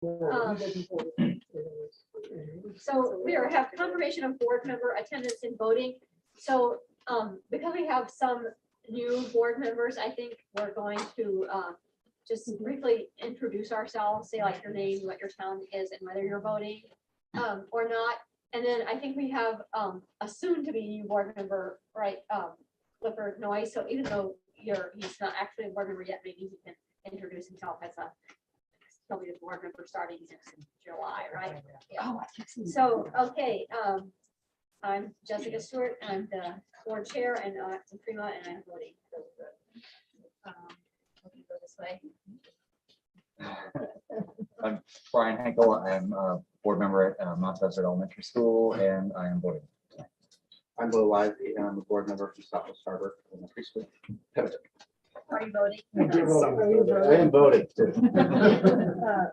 So we have confirmation of board member attendance and voting. So because we have some new board members, I think we're going to just briefly introduce ourselves, say like your name, what your town is, and whether you're voting or not. And then I think we have a soon to be new board member, right? Clifford Noyes. So even though he's not actually a board member yet, maybe he can introduce himself as he'll be the board member starting next in July, right? Yeah. So, okay, I'm Jessica Stewart, and I'm the board chair, and I'm Prima, and I'm voting. Let me go this way. I'm Brian Henkel. I'm a board member at Mount Desert Elementary School, and I am voting. I'm Will Lively, and I'm a board member from Southwest Harbor Elementary School. Are you voting? I am voting.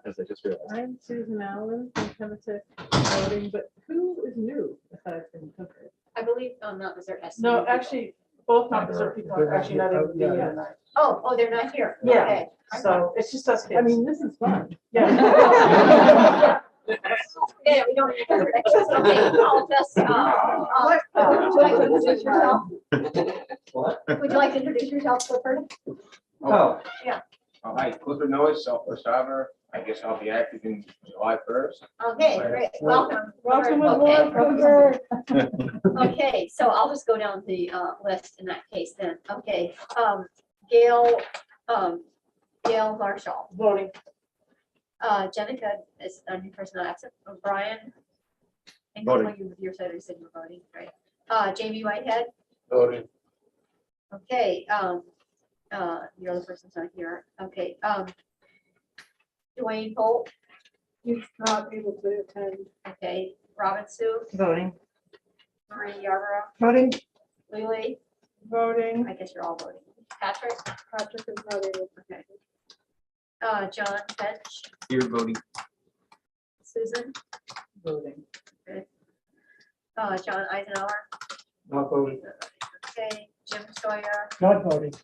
As I just realized. I'm Susan Allen from Pemmican voting, but who is new aside from Clifford? I believe, not Desert has. No, actually, both not Desert people are actually not able to be here. Oh, they're not here. Yeah. Okay. So it's just us kids. I mean, this is fun. Yeah. Yeah, we don't. Okay, I'll just, would you like to introduce yourself? What? Would you like to introduce yourself, Clifford? Oh. Yeah. Hi, Clifford Noyes, Southwest Harbor. I guess I'll be active in July 1st. Okay, great. Welcome. Welcome Okay. aboard, Clifford. Okay, so I'll just go down the list in that case then. Okay, Gail Marshall, Voting. Jenica is a new person not absent. Brian. And Voting. you said you were voting, right? Jamie Whitehead. Voting. Okay, the other person's not here. Okay, Dwayne Holt. He's not able to attend. Okay, Robin Sue, Voting. Marie Yarborough, Voting. Lily. Voting. I guess you're all voting. Patrick. Patrick is not able. Okay. John Fetch, Here voting. Susan, Voting. John Eisenhower. Not voting. Okay, Jim Sawyer, Not voting.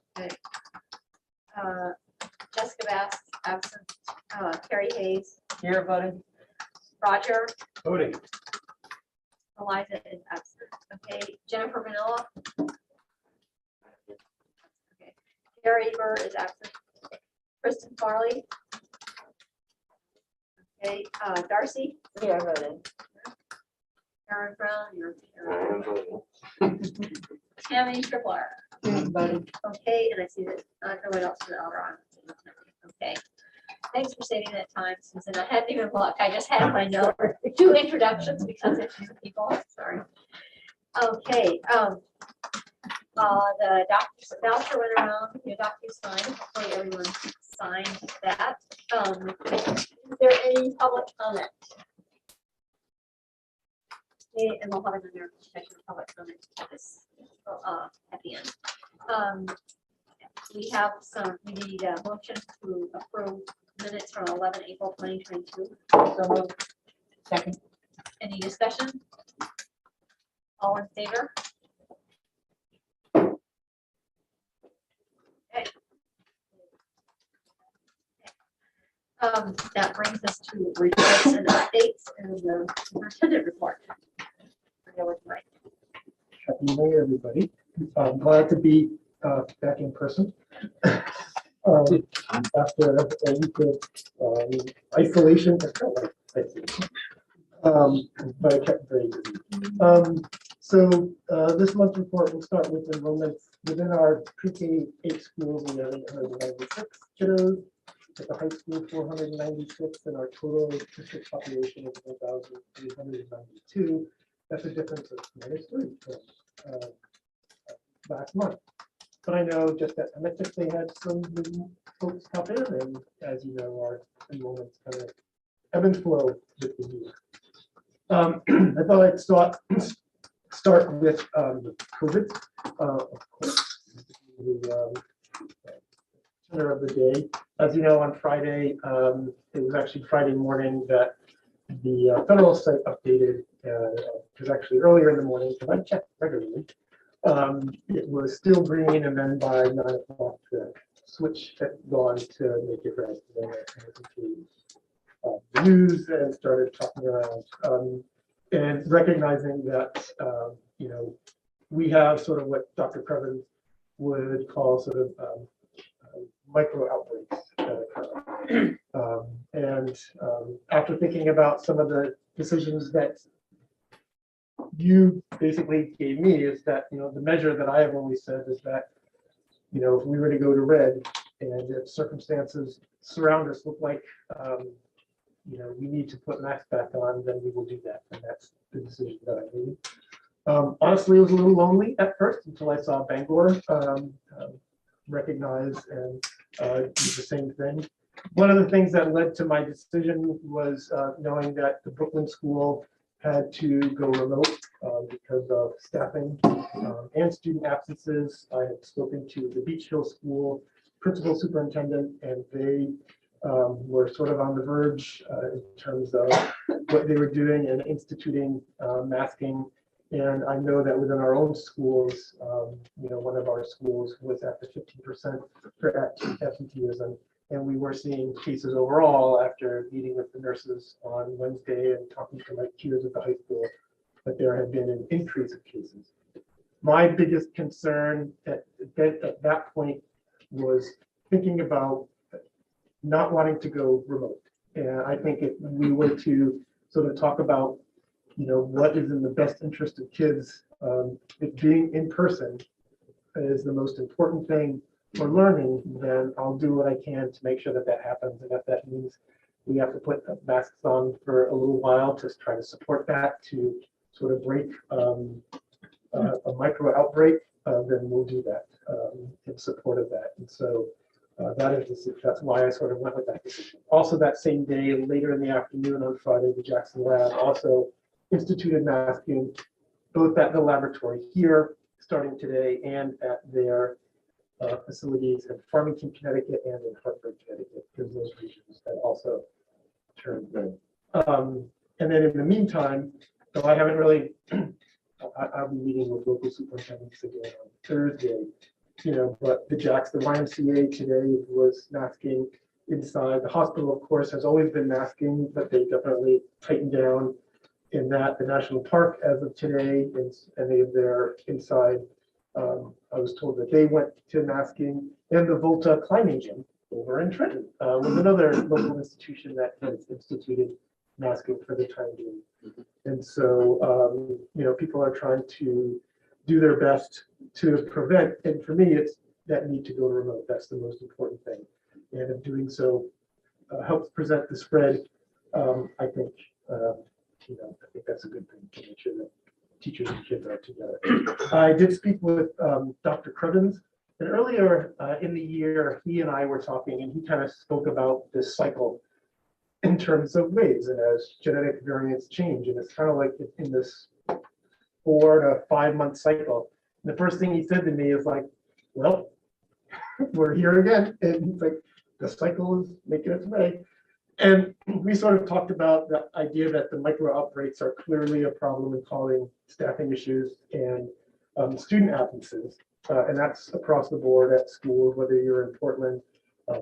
Jessica Bass, absent. Carrie Hayes, Here voting. Roger, Voting. Eliza is absent. Okay, Jennifer Manila. Okay, Gary Burr is absent. Kristen Farley. Okay, Darcy. Here voting. Aaron Brown, you're I am voting. Tammy Tripler. Voting. Okay, and I see that no one else is out on. Okay. Thanks for saving that time, Susan. I hadn't even looked. I just had my note. 2 introductions because it's new people. Sorry. Okay. The voucher went around. The DocuSign. Hopefully everyone signed that. Is there any public comment? Okay, and we'll have another section of public comment at this at the end. We have we need a motion to approve minutes from 11 April 2022. So moved. Second. Any discussion? All in favor? Okay. That brings us to reports and updates and the superintendent report. Go with Mike. Happy New Year, everybody. I'm glad to be back in person. After a week of isolation, I felt like isolation. But I kept very busy. So this month's report will start with enrollments within our pre-K 8 schools. We have 896 kiddos. At the high school, 496, and our total district population is 1,392. That's a difference of -3 from last month. But I know just that Emmett, they had some new folks pop in, and as you know, our enrollments kind of ebb and flow with the year. I thought I'd start with the COVID, of course, the center of the day. As you know, on Friday, it was actually Friday morning that the federal site updated. It was actually earlier in the morning because I checked regularly. It was still green, and then by 9 o'clock, the switch had gone to make it red. Then it the news and started talking around, and recognizing that, we have sort of what Dr. Crevin would call sort of micro outbreaks that occur. After thinking about some of the decisions that you basically gave me, is that, the measure that I have always said is that, if we were to go to red and if circumstances surround us look like, we need to put masks back on, then we will do that. And that's the decision that I made. Honestly, it was a little lonely at first until I saw Bangor recognize and do the same thing. One of the things that led to my decision was knowing that the Brooklyn school had to go remote because of staffing and student absences. I had spoken to the Beach Hill School principal superintendent, and they were sort of on the verge in terms of what they were doing and instituting masking. And I know that within our own schools, one of our schools was at the 15% for absenteeism. And we were seeing cases overall after meeting with the nurses on Wednesday and talking to my peers at the high school, that there had been an increase of cases. My biggest concern at that point was thinking about not wanting to go remote. And I think if we were to sort of talk about, what is in the best interest of kids, if being in person is the most important thing for learning, then I'll do what I can to make sure that that happens. And if that means we have to put masks on for a little while to try to support that, to sort of break a micro outbreak, then we'll do that in support of that. And so that's why I sort of went with that decision. Also, that same day, later in the afternoon on Friday, the Jackson Lab also instituted masking, both at the laboratory here, starting today, and at their facilities in Farmington, Connecticut, and in Hartford, Connecticut, because those regions had also turned red. And then in the meantime, so I haven't really, I'll be meeting with local superintendents again on Thursday, but the YMCA today was masking inside. The hospital, of course, has always been masking, but they definitely tightened down in that. The national park, as of today, is any of their inside. I was told that they went to masking, and the Volta climbing gym over in Trenton was another local institution that has instituted masking for the time being. And so, people are trying to do their best to prevent, and for me, it's that need to go remote. That's the most important thing. And if doing so helps present the spread, I think, I think that's a good thing to make sure that teachers and kids are together. I did speak with Dr. Crevins, and earlier in the year, he and I were talking, and he kind of spoke about this cycle in terms of waves, and as genetic variants change, and it's kind of like in this 4 to 5 month cycle. And the first thing he said to me is like, well, we're here again, and he's like, the cycle is making its way. And we sort of talked about the idea that the micro outbreaks are clearly a problem in causing staffing issues and student absences. And that's across the board at schools, whether you're in Portland.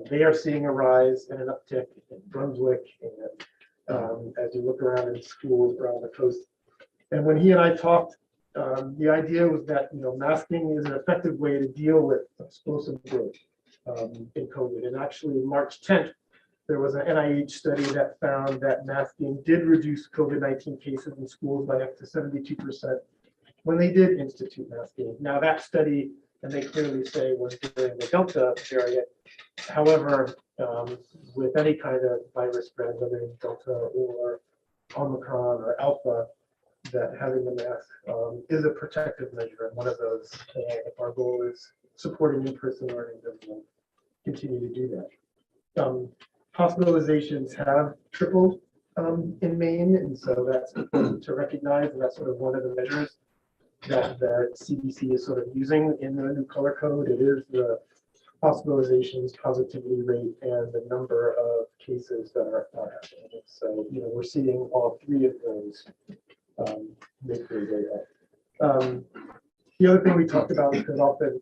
They are seeing a rise and an uptick in Brunswick, and as you look around in schools around the coast. And when he and I talked, the idea was that masking is an effective way to deal with explosive growth in COVID. And actually, March 10th, there was an NIH study that found that masking did reduce COVID-19 cases in schools by up to 72% when they did institute masking. Now that study, and they clearly say, was during the Delta variant. However, with any kind of virus spread, whether it's Delta or Omicron or Alpha, that having the mask is a protective measure. And one of those, if our goal is supporting in-person learning, then we'll continue to do that. Hospitalizations have tripled in Maine, and so that's important to recognize, and that's sort of one of the measures that the CDC is sort of using in the new color code. It is the hospitalizations, positivity rate, and the number of cases that are happening. So, we're seeing all three of those make their way up. The other thing we talked about, because often,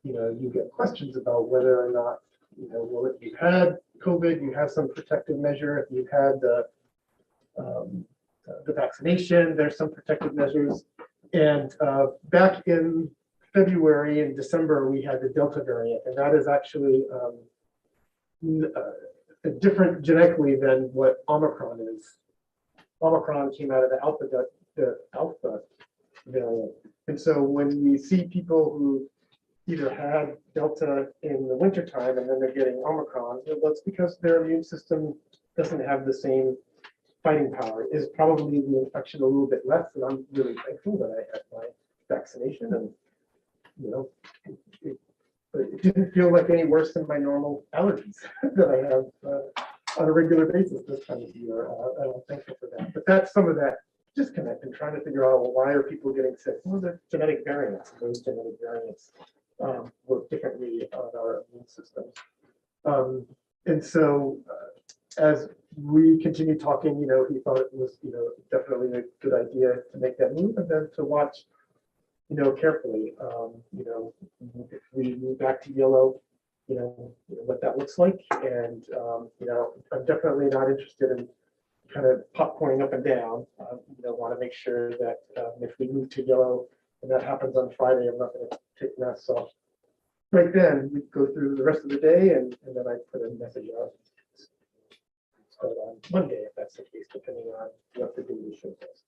you get questions about whether or not, well, if you've had COVID, you have some protective measure. If you've had the vaccination, there's some protective measures. And back in February and December, we had the Delta variant, and that is actually different genetically than what Omicron is. Omicron came out of the Alpha variant. And so when we see people who either had Delta in the wintertime and then they're getting Omicron, well, that's because their immune system doesn't have the same fighting power. Is probably the infection a little bit less, and I'm really thankful that I had my vaccination, and you know, it didn't feel like any worse than my normal allergies that I have on a regular basis this time of year. I'm thankful for that. But that's some of that disconnect and trying to figure out, well, why are people getting sick? Well, they're genetic variants. Those genetic variants work differently on our immune systems. And so as we continue talking, you know, he thought it was, you know, definitely a good idea to make that move and then to watch, you know, carefully, you know, if we move back to yellow, you know what that looks like. And, you know, I'm definitely not interested in kind of popcorning up and down. You know, want to make sure that if we move to yellow and that happens on Friday, I'm not going to take masks off. Right then, we go through the rest of the day and then I put a message out. Start on Monday, if that's the case, depending on what the data shows us.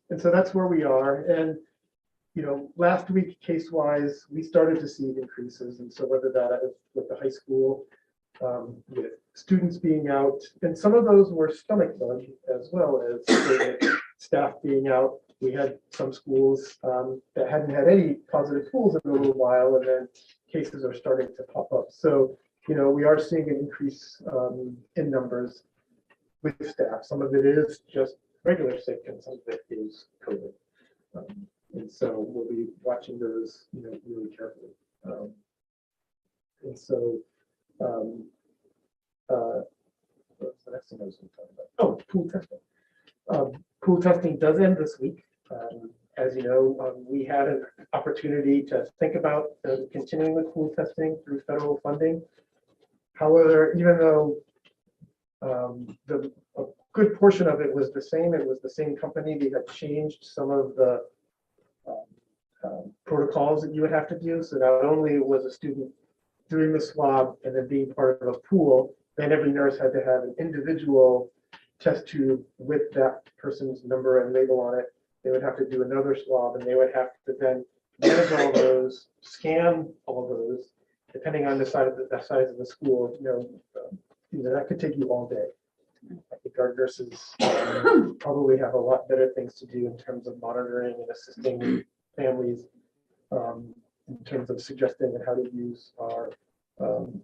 And so that's where we are. And you know, last week, case-wise, we started to see increases. And so whether that is with the high school, with students being out, and some of those were stomach bug as well as staff being out. We had some schools that hadn't had any positive pools in a little while, and then cases are starting to pop up. So, you know, we are seeing an increase in numbers with staff. Some of it is just regular sick, and some of it is COVID. And so we'll be watching those, you know, really carefully. And so, what's the next thing I was going to talk about? Oh, pool testing. Pool testing does end this week. As you know, we had an opportunity to think about continuing with pool testing through federal funding. However, even though a good portion of it was the same company, we had changed some of the protocols that you would have to do. So not only was a student doing the swab and then being part of a pool, then every nurse had to have an individual test tube with that person's number and label on it. They would have to do another swab, and they would have to then manage all those, scan all those, depending on the size of the school. You know, that could take you all day. I think our nurses probably have a lot better things to do in terms of monitoring and assisting families in terms of suggesting how to use our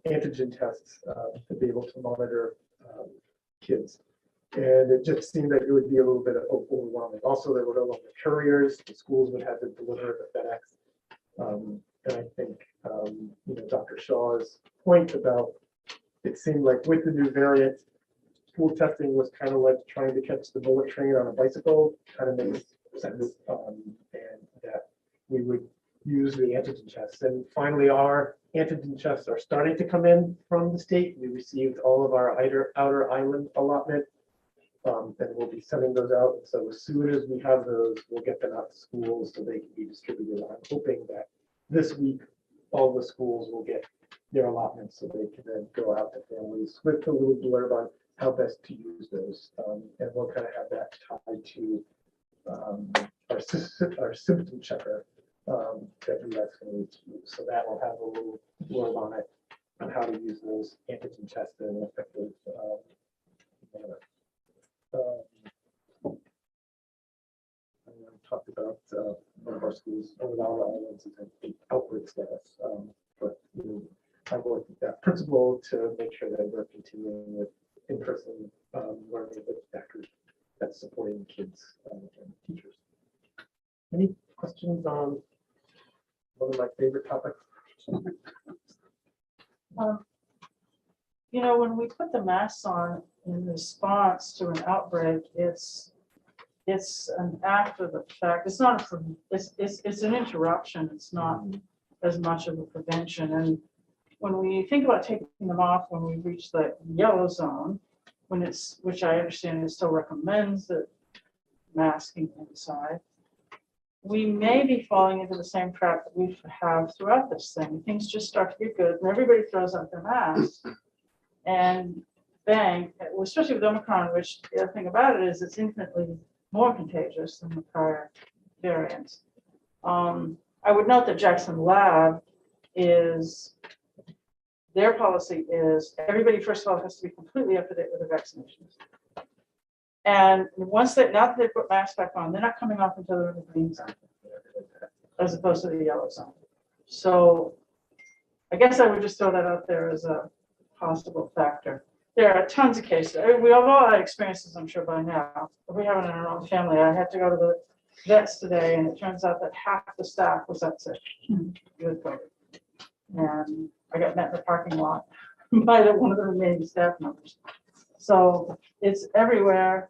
antigen tests to be able to monitor kids. And it just seemed that it would be a little bit overwhelming. Also, there were no longer couriers. The schools would have to deliver the FedEx. And I think, you know, Dr. Shaw's point about it seemed like with the new variant, pool testing was kind of like trying to catch the bullet train on a bicycle, kind of makes sense. And that we would use the antigen tests. And finally, our antigen tests are starting to come in from the state. We received all of our outer island allotment, and we'll be sending those out. So as soon as we have those, we'll get them out to schools so they can be distributed. I'm hoping that this week, all the schools will get their allotments so they can then go out to families with a little blurb on how best to use those. And we'll kind of have that tied to our symptom checker that we guys can use. So that will have a little blurb on it on how to use those antigen tests in an effective manner. I talked about one of our schools over the islands is an outbreak status, but you know, I worked with that principal to make sure that we're continuing with in-person learning with factors that's supporting kids and teachers. Any questions on one of my favorite topics? You know, when we put the masks on in response to an outbreak, it's an after the fact. It's not it's an interruption. It's not as much of a prevention. And when we think about taking them off, when we reach the yellow zone, when it's, which I understand it still recommends that masking inside, we may be falling into the same trap that we have throughout this thing. Things just start to get good and everybody throws out their masks. And bang, especially with Omicron, which the other thing about it is it's infinitely more contagious than the prior variants. I would note that Jackson Lab is, their policy is everybody, first of all, has to be completely up to date with their vaccinations. And once they, now that they put masks back on, they're not coming off until they're in the green zone, as opposed to the yellow zone. So I guess I would just throw that out there as a possible factor. There are tons of cases. We have all had experiences, I'm sure by now. If we have it in our own family, I had to go to the vets today, and it turns out that half the staff was that sick with COVID. And I got met in the parking lot by one of the remaining staff members. So it's everywhere.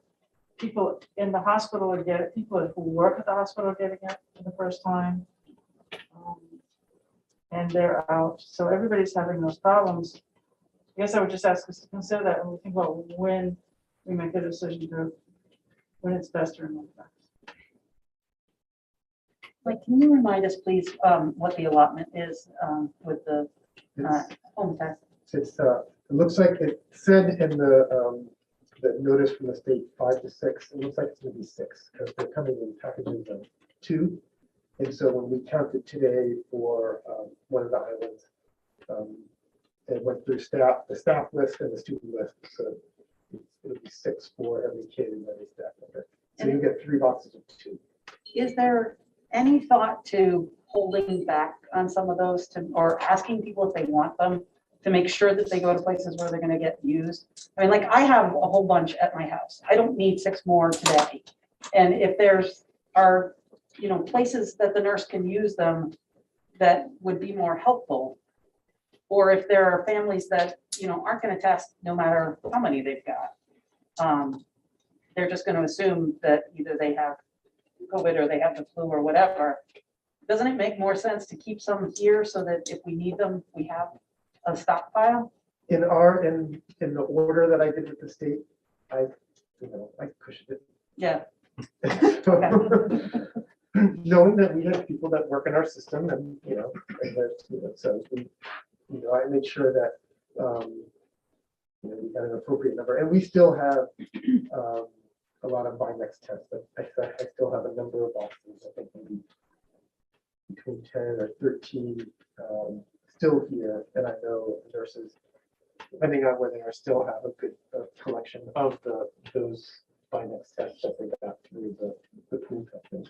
People in the hospital would get it. People who work at the hospital are getting it for the first time. And they're out. So everybody's having those problems. I guess I would just ask us to consider that when we think about when we make a decision to, when it's best to remove that. Like, can you remind us, please, what the allotment is with the home test? It's, it looks like it said in the notice from the state 5 to 6. It looks like it's going to be 6 because they're coming in packages of 2. And so when we counted today for one of the islands, it went through the staff list and the student list. So it'll be 6 for every kid and every staff member. So you get 3 boxes of 2. Is there any thought to holding back on some of those or asking people if they want them to make sure that they go to places where they're going to get used? I mean, like, I have a whole bunch at my house. I don't need 6 more today. And if are places that the nurse can use them that would be more helpful, or if there are families that aren't going to test no matter how many they've got, they're just going to assume that either they have COVID or they have the flu or whatever. Doesn't it make more sense to keep some here so that if we need them, we have a stockpile? In the order that I did with the state, I pushed it. Yeah. Knowing that we have people that work in our system and so I made sure that we got an appropriate number, and we still have a lot of Binex tests. I still have a number of boxes. I think maybe between 10 or 13 still here, and I know nurses, depending on where they are, still have a good collection of those Binex tests that they got through the pool testing.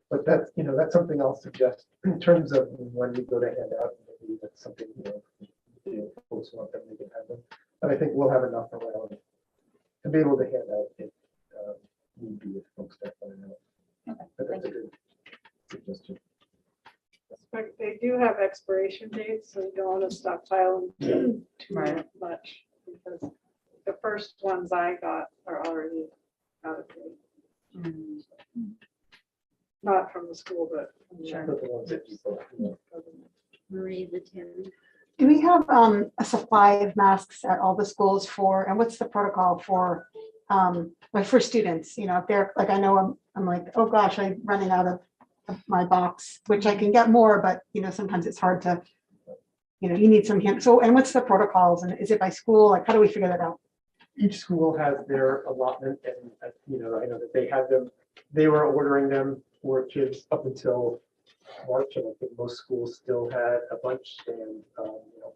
But that's that's something I'll suggest in terms of when we go to hand out. Maybe that's something folks want them, they can have them. But I think we'll have enough around to be able to hand out if need be, if folks start finding out. Okay, but that's a good suggestion. But they do have expiration dates, so you don't want to stockpile too much, because the first ones I got are already out of date. Not from the school, but from the But the ones that people, Marie, the 10. Do we have a supply of masks at all the schools and what's the protocol for for students? If they're like, I know I'm like, oh gosh, I'm running out of my box, which I can get more, but sometimes it's hard to, you need some hand. So, and what's the protocols, and is it by school? Like, how do we figure that out? each school has their allotment, and I know that they have them. They were ordering them for kids up until March, and I think most schools still had a bunch, and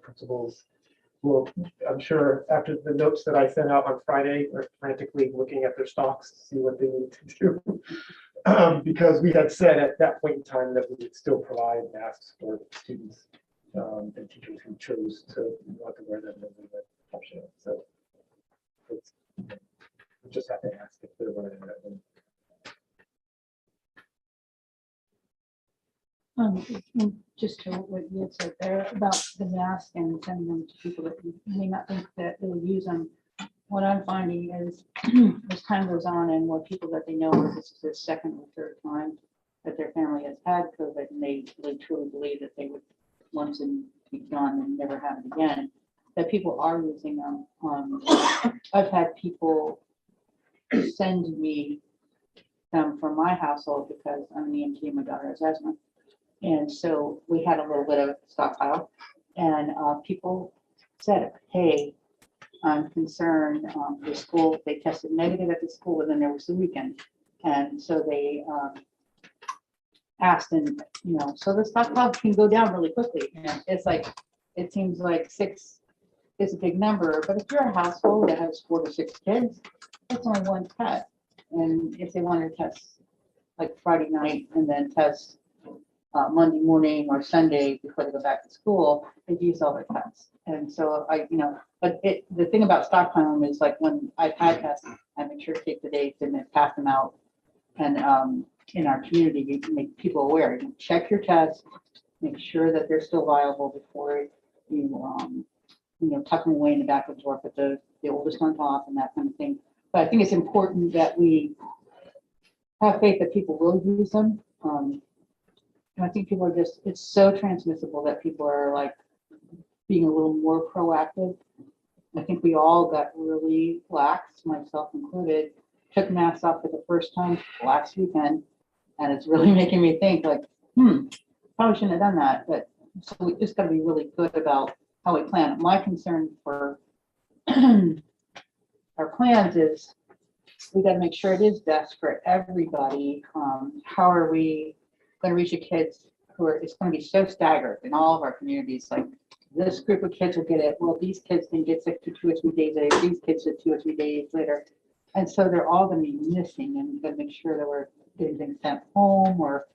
principals will, I'm sure after the notes that I sent out on Friday, are frantically looking at their stocks to see what they need to do. Because we had said at that point in time that we would still provide masks for students and teachers who chose to want to wear them as an option. So it's, we just have to ask if they're running out of them. Just to what you had said there about the mask and sending them to people that you may not think that they would use them. What I'm finding is as time goes on and more people that they know this is their second or third time that their family has had COVID, and they really truly believe that they would once in to be done and never happen again, that people are using them. I've had people send me them from my household because I'm an EMT and my daughter has asthma. And so we had a little bit of stockpile, and people said, hey, I'm concerned, the school, they tested negative at the school, and then there was the weekend. And so they asked, and, you know, so the stockpile can go down really quickly. And it's like, it seems like 6 is a big number, but if you're a household that has 4 to 6 kids, that's only one test. And if they want to test like Friday night and then test Monday morning or Sunday before they go back to school, they've used all their tests. And so but the thing about stockpiling is like when I've had tests, I make sure to take the dates and then pass them out. And in our community, you can make people aware, you check your tests, make sure that they're still viable before you, tuck them away in the back of the drawer, put the oldest ones off and that kind of thing. But I think it's important that we have faith that people will use them. And I think people are it's so transmissible that people are like being a little more proactive. I think we all got really lax, myself included, took masks off for the first time last weekend. And it's really making me think like, probably shouldn't have done that. But so we just got to be really good about how we plan. My concern for our plans is we got to make sure it is best for everybody. How are we going to reach the kids who are, it's going to be so staggered in all of our communities. Like this group of kids will get it. Well, these kids didn't get sick for 2 or 3 days later. These kids did 2 or 3 days later. And so they're all going to be missing, and we've got to make sure that we're getting things sent home or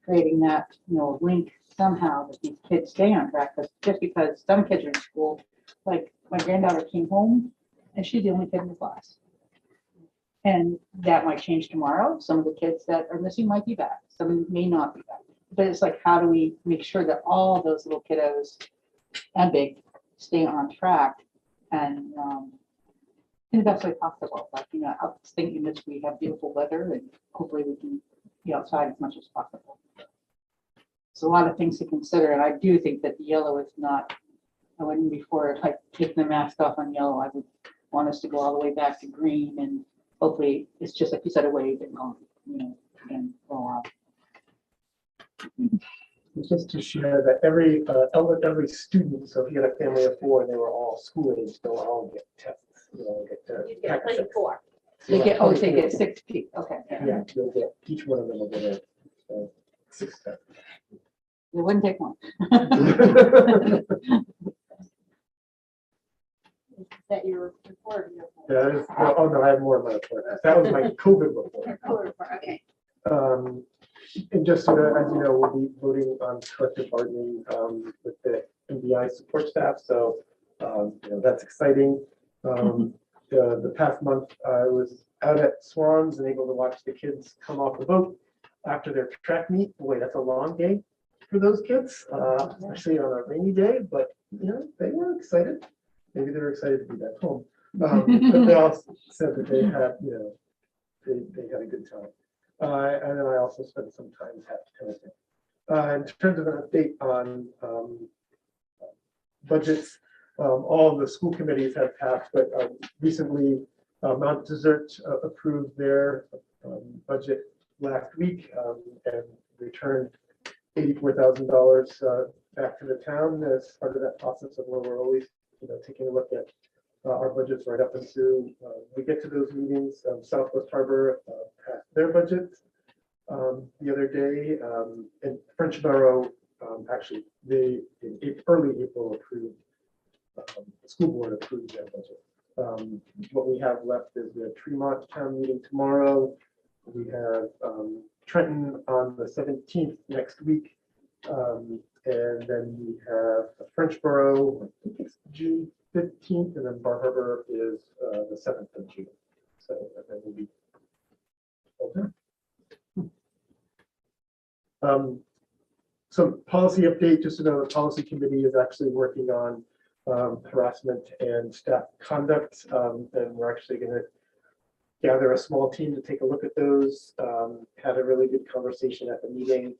creating that, link somehow that these kids stay on track. Because just because some kids are in school, like my granddaughter came home and she's the only kid in the class. And that might change tomorrow. Some of the kids that are missing might be back. Some may not be back. But it's like, how do we make sure that all those little kiddos and big stay on track and in the best way possible? Like, I was thinking that we have beautiful weather and hopefully we can be outside as much as possible. It's a lot of things to consider. And I do think that the yellow is not, I wouldn't before like taking the mask off on yellow, I would want us to go all the way back to green, and hopefully it's just like you said, a wave and gone, and roll out. Just to share that every student, so if you had a family of 4 and they were all school age, they'll all get tests. You get 24. They get 6 feet. Okay. Yeah, you'll get, each one of them will get a 6 tests. It wouldn't take one. Is that your report? That is, oh no, I have more of my report. That was my COVID report. Okay. And just so that, as you know, we'll be voting on collective bargaining with the MBI support staff. So, that's exciting. The past month, I was out at Swans and able to watch the kids come off the boat after their track meet. Boy, that's a long day for those kids, especially on a rainy day. But they were excited. Maybe they were excited to be back home. But they all said that they had, they had a good time. And then I also spent some time at Tennessee. In terms of an update on budgets, all of the school committees have passed, but recently Mount Desert approved their budget last week and returned $84,000 back to the town as part of that process of where we're always taking a look at our budgets right up until we get to those meetings. Southwest Harbor passed their budget the other day, and Frenchboro actually early April approved. The school board approved their budget. What we have left is we have Tremont town meeting tomorrow. We have Trenton on the 17th next week, and then we have Frenchboro. I think it's June 15th, and then Bar Harbor is the 7th of June. So then we'll be okay. Some policy update, just to know the policy committee is actually working on harassment and staff conduct, and we're actually going to gather a small team to take a look at those. Had a really good conversation at the meeting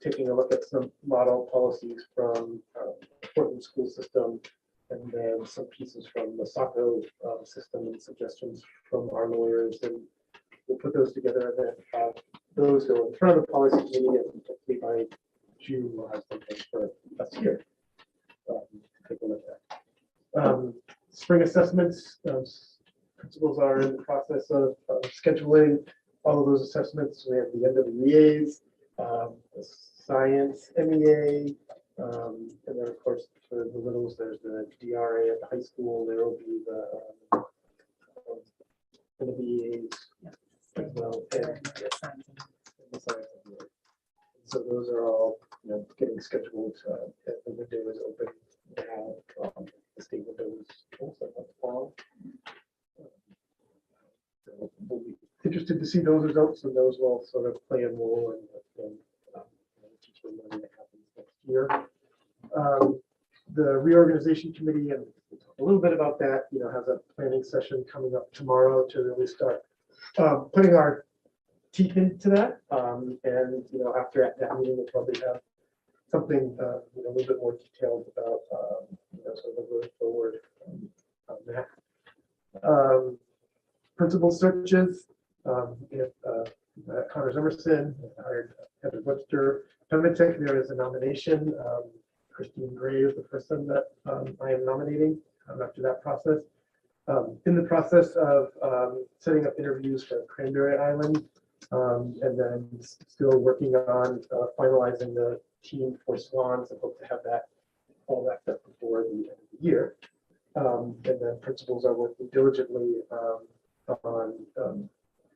taking a look at some model policies from Portland school system, and then some pieces from the SACO system and suggestions from our lawyers, and we'll put those together and then have those go in front of the policy committee, and hopefully by June we'll have something for us here. Take a look at. Spring assessments, principals are in the process of scheduling all of those assessments. We have the end of the EAs, the science MEA, and then of course for the littles, there's the DRA at the high school. There will be the EAs as well. And the science MEA. So those are all getting scheduled. The window is open now. The state window is also up fall. So we'll be interested to see those results, and those will sort of play a role in teaching learning that happens next year. The reorganization committee, and we'll talk a little bit about that, has a planning session coming up tomorrow to really start putting our teeth into that. And after that meeting, we'll probably have something a little bit more detailed about sort of going forward on that. Principal searches, Connors Emerson hired Heather Webster. Pemitic, there is a nomination. Christine Gray is the person that I am nominating after that process. In the process of setting up interviews for Cranberry Island, and then still working on finalizing the team for Swans, and hope to have that all wrapped up before the end of the year. And then principals are working diligently on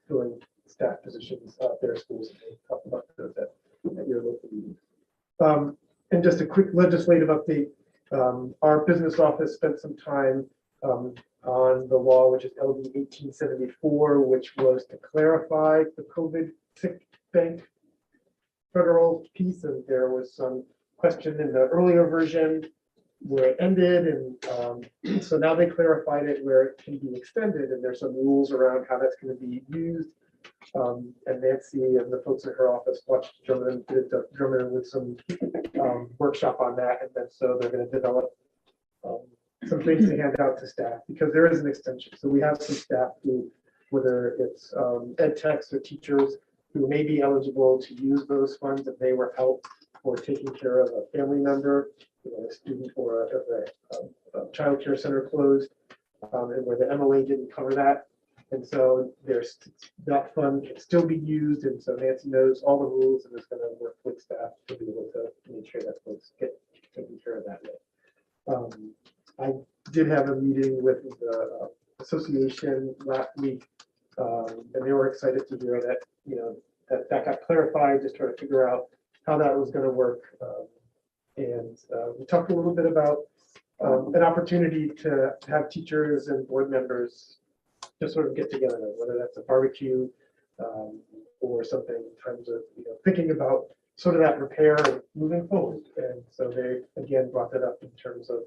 filling staff positions at their schools. And they talk about those at your local meetings. And just a quick legislative update. Our business office spent some time on the law, which is LD 1874, which was to clarify the COVID sick bank federal piece. And there was some question in the earlier version where it ended, and so now they clarified it where it can be extended, and there's some rules around how that's going to be used. And Nancy and the folks at her office watched Drummond with some workshop on that, and then so they're going to develop some things to hand out to staff, because there is an extension. So we have some staff who, whether it's ed techs or teachers, who may be eligible to use those funds if they were out or taking care of a family member, a student, or a child care center closed, and where the MOA didn't cover that. And so there's that fund can still be used. And so Nancy knows all the rules and is going to work with staff to be able to make sure that folks get taken care of that way. I did have a meeting with the association last week, and they were excited to hear that, that got clarified, just trying to figure out how that was going to work. And we talked a little bit about an opportunity to have teachers and board members just sort of get together, whether that's a barbecue or something in terms of thinking about sort of that repair and moving forward. And so they again brought that up in terms of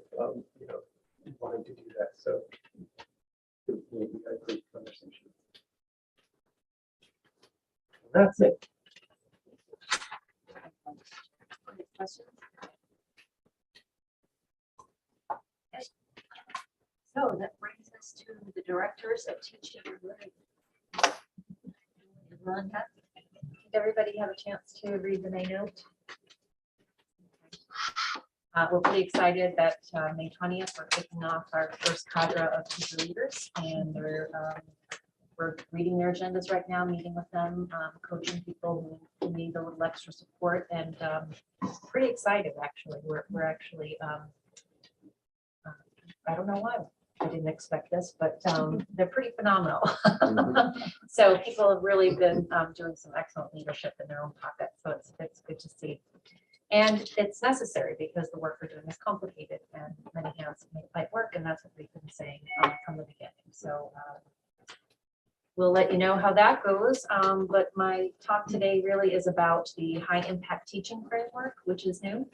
wanting to do that. So we had a great conversation. That's it. Questions? Okay. So that brings us to the directors of teaching and learning. Veronica, did everybody have a chance to read the May note? We're pretty excited that May 20th, we're kicking off our first cadre of teacher leaders, and we're reading their agendas right now, meeting with them, coaching people who need a little extra support, and pretty excited actually. We're actually, I don't know why I didn't expect this, but they're pretty phenomenal. So people have really been doing some excellent leadership in their own pocket, so it's good to see. And it's necessary because the work we're doing is complicated and many hands make light work, and that's what we've been saying from the beginning. So we'll let you know how that goes. But my talk today really is about the high impact teaching framework, which is new.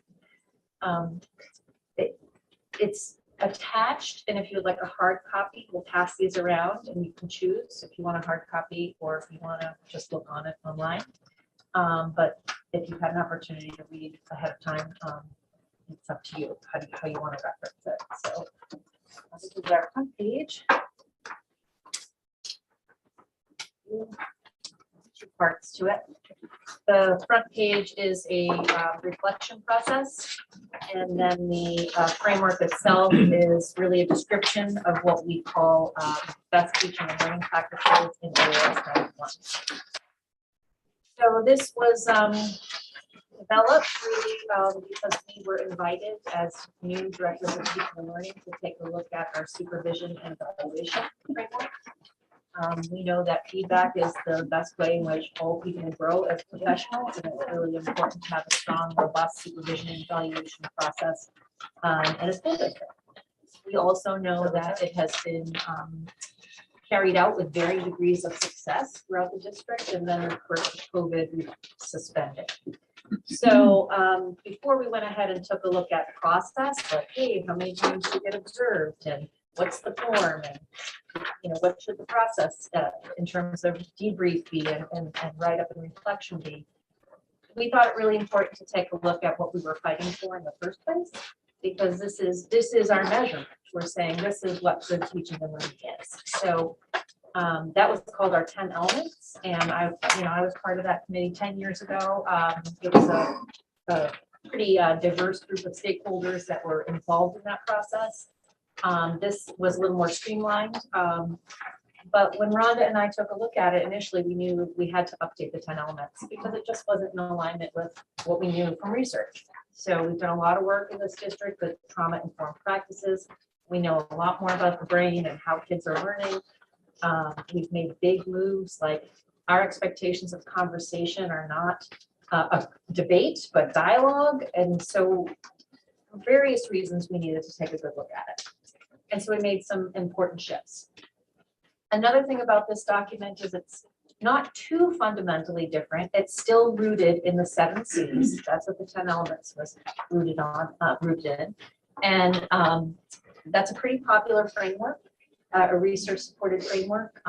It's attached, and if you would like a hard copy, we'll pass these around and you can choose if you want a hard copy or if you want to just look on it online. But if you've had an opportunity to read ahead of time, it's up to you how you want to reference it. So this is our front page. Two parts to it. The front page is a reflection process, and then the framework itself is really a description of what we call best teaching and learning practices in AOS 91. So this was developed really because we were invited as new directors of teaching and learning to take a look at our supervision and evaluation framework. We know that feedback is the best way in which all people grow as professionals, and it's really important to have a strong, robust supervision and evaluation process in a school district. We also know that it has been carried out with varying degrees of success throughout the district, and then of course COVID we suspended. So before we went ahead and took a look at process, like, hey, how many times do you get observed, and what's the form, and what should the process in terms of debrief be and write up and reflection be? We thought it really important to take a look at what we were fighting for in the first place, because this is our measurement. We're saying this is what good teaching and learning is. So that was called our 10 elements, and I was part of that committee 10 years ago. It was a pretty diverse group of stakeholders that were involved in that process. This was a little more streamlined, but when Rhonda and I took a look at it, initially we knew we had to update the 10 elements because it just wasn't in alignment with what we knew from research. So we've done a lot of work in this district with trauma-informed practices. We know a lot more about the brain and how kids are learning. We've made big moves, like our expectations of conversation are not a debate, but dialogue. And so for various reasons, we needed to take a good look at it. And so we made some important shifts. Another thing about this document is it's not too fundamentally different. It's still rooted in the 7 C's. That's what the 10 elements was rooted in. And that's a pretty popular framework, a research supported framework.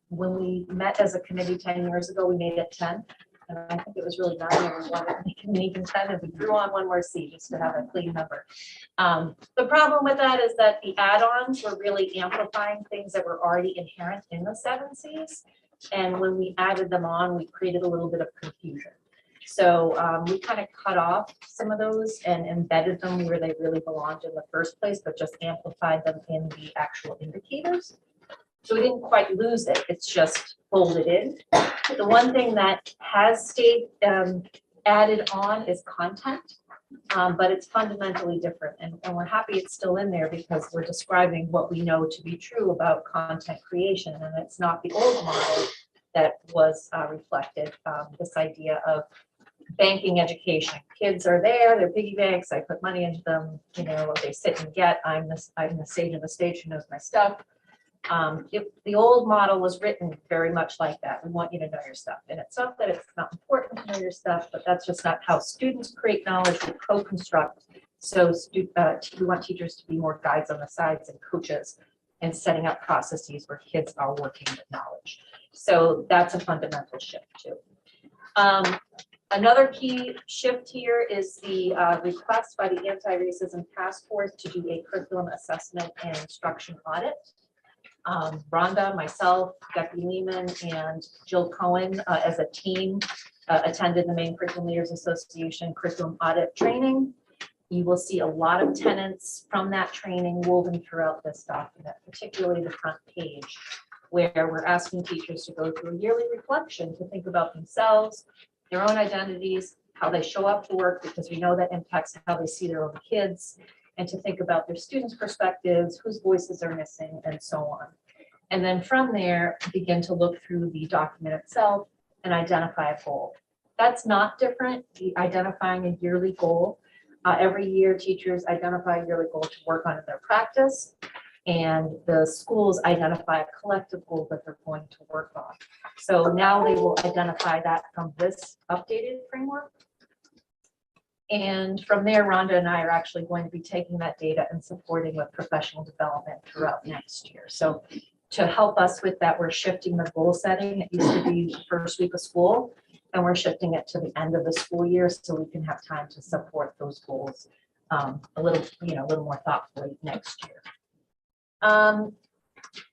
When we met as a committee 10 years ago, we made it 10. And I think it was really 9 and we wanted to make it even 10, and we threw on 1 more C just to have a clean number. The problem with that is that the add-ons were really amplifying things that were already inherent in the 7 Cs. And when we added them on, we created a little bit of confusion. So we kind of cut off some of those and embedded them where they really belonged in the first place, but just amplified them in the actual indicators. So we didn't quite lose it, it's just folded in. The one thing that has stayed added on is content, but it's fundamentally different. And we're happy it's still in there because we're describing what we know to be true about content creation. And it's not the old model that was reflected, this idea of banking education. Kids are there, they're piggy banks, I put money into them, they sit and get, I'm the sage of the stage who knows my stuff. The old model was written very much like that. We want you to know your stuff. And it's not that it's not important to know your stuff, but that's just not how students create knowledge. We co-construct. So we want teachers to be more guides on the sides and coaches and setting up processes where kids are working with knowledge. So that's a fundamental shift too. Another key shift here is the request by the Anti-Racism Task Force to do a curriculum assessment and instruction audit. Rhonda, myself, Becky Lehman, and Jill Cohen as a team attended the Maine Curriculum Leaders Association curriculum audit training. You will see a lot of tenets from that training woven throughout this document, particularly the front page, where we're asking teachers to go through a yearly reflection to think about themselves, their own identities, how they show up for work, because we know that impacts how they see their own kids, and to think about their students' perspectives, whose voices are missing, and so on. And then from there, begin to look through the document itself and identify a goal. That's not different, identifying a yearly goal. Every year, teachers identify a yearly goal to work on in their practice, and the schools identify a collective goal that they're going to work on. So now they will identify that from this updated framework. And from there, Rhonda and I are actually going to be taking that data and supporting with professional development throughout next year. So to help us with that, we're shifting the goal setting. It used to be the first week of school. And we're shifting it to the end of the school year so we can have time to support those goals a little more thoughtfully next year.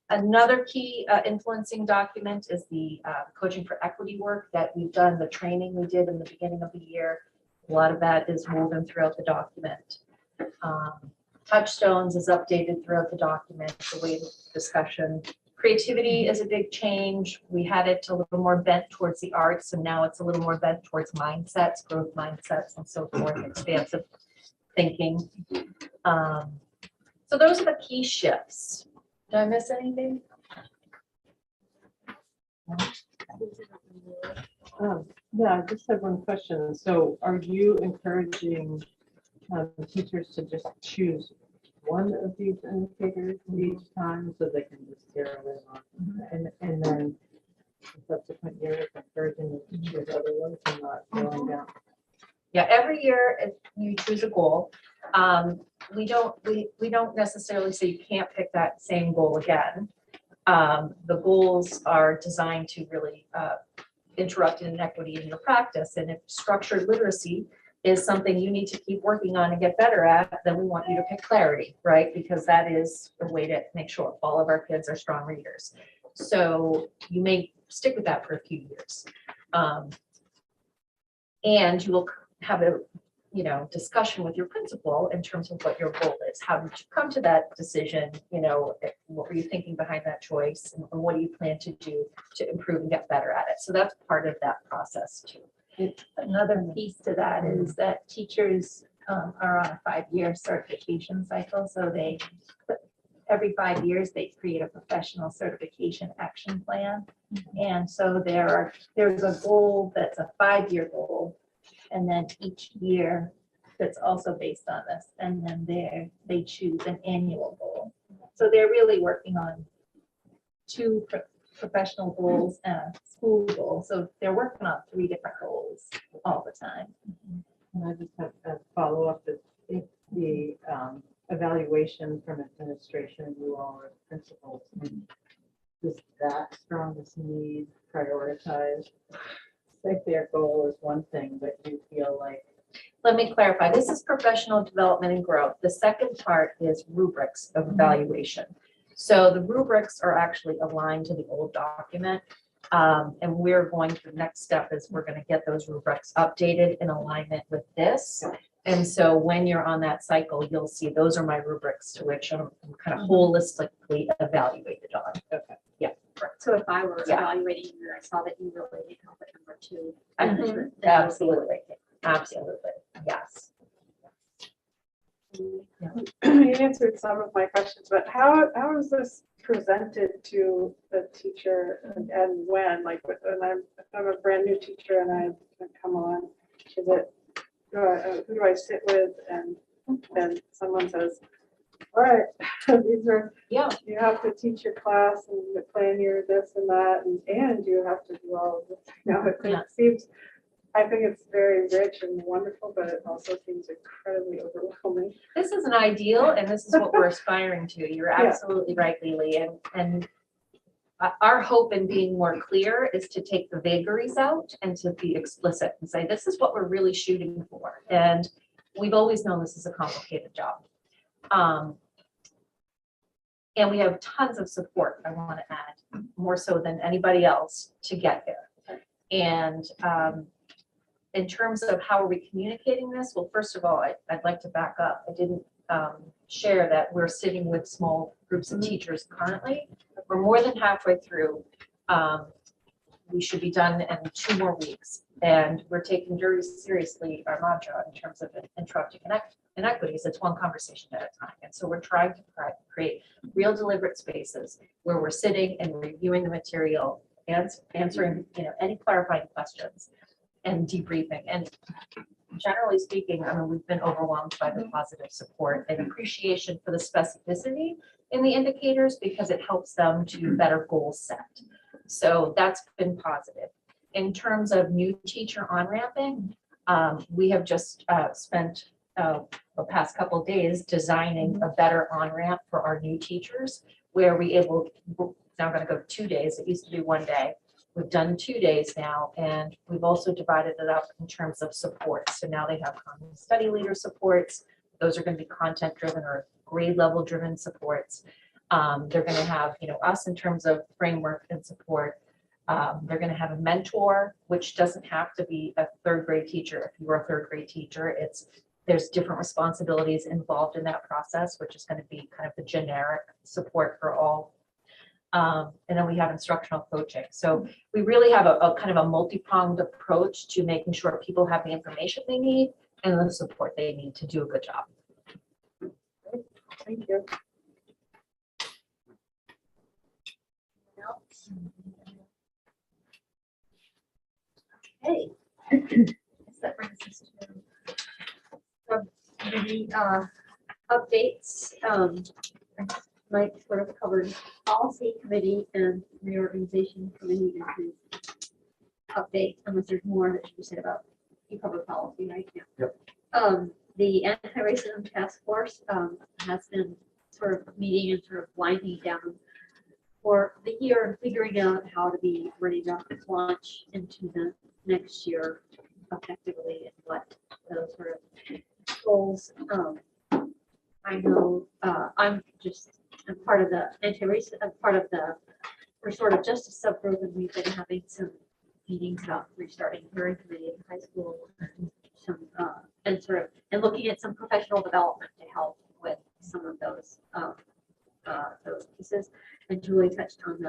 Another key influencing document is the coaching for equity work that we've done, the training we did in the beginning of the year. A lot of that is woven throughout the document. Touchstones is updated throughout the document, the way of discussion. Creativity is a big change. We had it a little more bent towards the arts, and now it's a little more bent towards mindsets, growth mindsets, and so forth, expansive thinking. So those are the key shifts. Did I miss anything? Yeah, I just have one question. So are you encouraging teachers to just choose one of these indicators each time so they can just zero in on? And then in subsequent years, encouraging them to choose other ones and not going down? Yeah, every year if you choose a goal. We don't necessarily say you can't pick that same goal again. The goals are designed to really interrupt inequity in your practice. And if structured literacy is something you need to keep working on and get better at, then we want you to pick clarity, right? Because that is a way to make sure all of our kids are strong readers. So you may stick with that for a few years. And you will have a discussion with your principal in terms of what your goal is. How did you come to that decision? What were you thinking behind that choice? And what do you plan to do to improve and get better at it? So that's part of that process too. Another piece to that is that teachers are on a 5-year certification cycle. So every 5 years, they create a professional certification action plan. And so there's a goal that's a 5-year goal. And then each year that's also based on this. And then they choose an annual goal. So they're really working on 2 professional goals and a school goal. So they're working on 3 different goals all the time. And I just have a follow-up that if the evaluation from administration, you all are principals, does that strongest need prioritize? Like their goal is one thing, but you feel like. Let me clarify. This is professional development and growth. The second part is rubrics of evaluation. So the rubrics are actually aligned to the old document. And we're going to, the next step is we're going to get those rubrics updated in alignment with this. And so when you're on that cycle, you'll see those are my rubrics to which I'm kind of holistically evaluated on. Okay. Yeah. So if I were evaluating you, I saw that you really need help at number 2. Absolutely. Absolutely. Yes. You answered some of my questions, but how is this presented to the teacher and when? Like when I'm a brand new teacher and I come on, is it who do I sit with and someone says, all right, these are, you have to teach your class and plan your this and that, and you have to do all of this. It seems, I think it's very rich and wonderful, but it also seems incredibly overwhelming. This is an ideal, and this is what we're aspiring to. You're absolutely right, Lily. And our hope in being more clear is to take the vagaries out and to be explicit and say, this is what we're really shooting for. And we've always known this is a complicated job. And we have tons of support, I want to add, more so than anybody else to get there. And in terms of how are we communicating this? Well, first of all, I'd like to back up. I didn't share that we're sitting with small groups of teachers currently. We're more than halfway through. We should be done in 2 more weeks. And we're taking very seriously our mantra in terms of interrupting inequities. It's one conversation at a time. And so we're trying to create real deliberate spaces where we're sitting and reviewing the material and answering any clarifying questions and debriefing. And generally speaking, I mean, we've been overwhelmed by the positive support and appreciation for the specificity in the indicators because it helps them to better goal set. So that's been positive. In terms of new teacher on-ramping, we have just spent the past couple of days designing a better on-ramp for our new teachers where we're now going to go 2 days. It used to be 1 day. We've done 2 days now, and we've also divided it up in terms of support. So now they have common study leader supports. Those are going to be content driven or grade level driven supports. They're going to have, us in terms of framework and support. They're going to have a mentor, which doesn't have to be a third grade teacher. If you're a third grade teacher, there's different responsibilities involved in that process, which is going to be kind of the generic support for all. And then we have instructional coaching. So we really have a kind of a multi-pronged approach to making sure people have the information they need and the support they need to do a good job. Thank you. Okay. That brings us to committee updates. Mike sort of covered policy committee and reorganization committee and his update, unless there's more that you said about, you covered policy, right? Yeah. Yep. The anti-racism task force has been sort of meeting and sort of winding down for the year and figuring out how to be ready to launch into the next year effectively and what those sort of goals. I know I'm part of the anti-racist, I'm part of the restorative justice subgroup, and we've been having some meetings about restarting hearing committee in high school and some and looking at some professional development to help with some of those pieces. And Julie touched on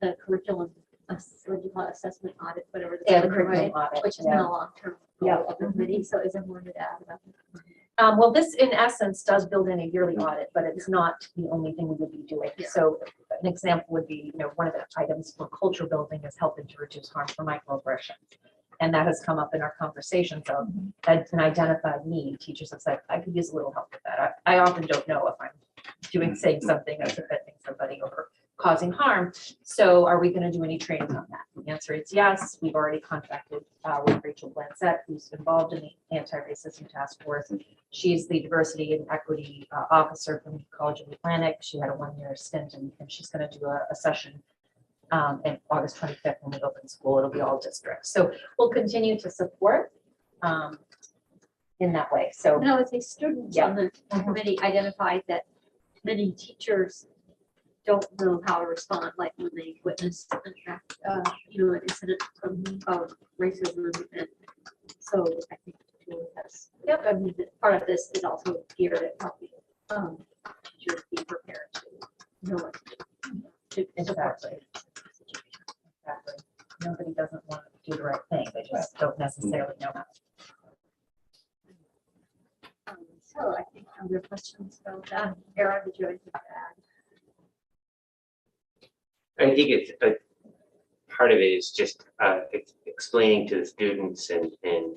the curriculum, what do you call it, assessment audit, whatever. Yeah, the curriculum audit, which is yeah. now a long-term goal of the committee. So is there more to add about that? Well, this in essence does build in a yearly audit, but it's not the only thing we would be doing. Yeah. So an example would be, one of the items for culture building is helping to reduce harm from microaggressions. And that has come up in our conversations of an identified need. Teachers have said, I could use a little help with that. I often don't know if I'm saying something that's offending somebody or causing harm. So are we going to do any training on that? The answer is yes. We've already contracted with Rachel Blansett, who's involved in the anti-racism task force. She's the diversity and equity officer from the College of Atlantic. She had a 1-year stint and she's going to do a session in August 25th when we open school. It'll be all districts. So we'll continue to support in that way. So No, it's a student on the committee identified that many teachers don't know how to respond, like when they witness an incident of racism. And so I think that's, I mean, part of this is also geared at helping teachers be prepared to know what to Exactly. Nobody doesn't want to do the right thing. They just don't necessarily know how. So I think other questions about that. Erin, did you have anything to add? I think it's part of it is just explaining to the students and